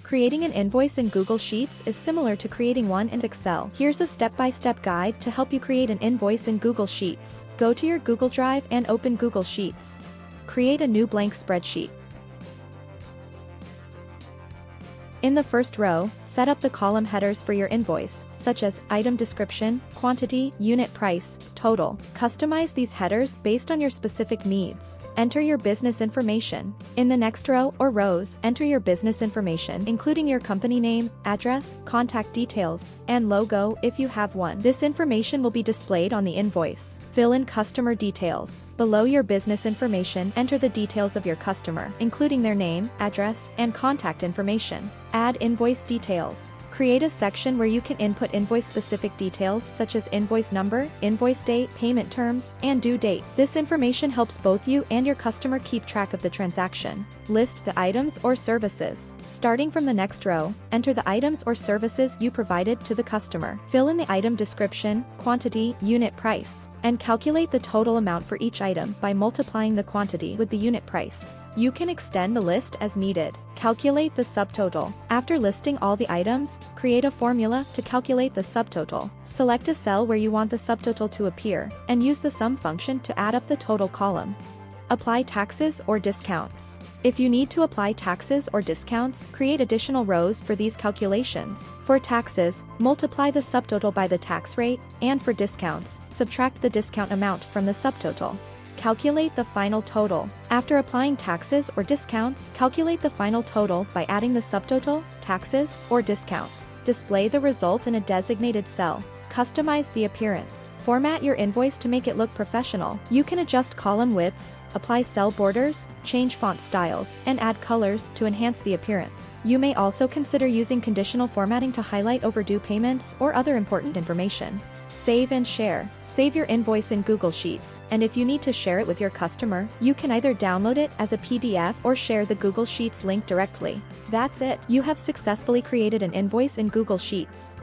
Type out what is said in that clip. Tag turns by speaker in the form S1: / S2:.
S1: Creating an invoice in Google Sheets is similar to creating one in Excel. Here's a step-by-step guide to help you create an invoice in Google Sheets. Go to your Google Drive and open Google Sheets. Create a new blank spreadsheet. In the first row, set up the column headers for your invoice, such as item description, quantity, unit price, total. Customize these headers based on your specific needs. Enter your business information. In the next row or rows, enter your business information, including your company name, address, contact details, and logo if you have one. This information will be displayed on the invoice. Fill in customer details. Below your business information, enter the details of your customer, including their name, address, and contact information. Add invoice details. Create a section where you can input invoice-specific details such as invoice number, invoice date, payment terms, and due date. This information helps both you and your customer keep track of the transaction. List the items or services. Starting from the next row, enter the items or services you provided to the customer. Fill in the item description, quantity, unit price, and calculate the total amount for each item by multiplying the quantity with the unit price. You can extend the list as needed. Calculate the subtotal. After listing all the items, create a formula to calculate the subtotal. Select a cell where you want the subtotal to appear, and use the sum function to add up the total column. Apply taxes or discounts. If you need to apply taxes or discounts, create additional rows for these calculations. For taxes, multiply the subtotal by the tax rate, and for discounts, subtract the discount amount from the subtotal. Calculate the final total. After applying taxes or discounts, calculate the final total by adding the subtotal, taxes, or discounts. Display the result in a designated cell. Customize the appearance. Format your invoice to make it look professional. You can adjust column widths, apply cell borders, change font styles, and add colors to enhance the appearance. You may also consider using conditional formatting to highlight overdue payments or other important information. Save and share. Save your invoice in Google Sheets, and if you need to share it with your customer, you can either download it as a PDF or share the Google Sheets link directly. That's it. You have successfully created an invoice in Google Sheets.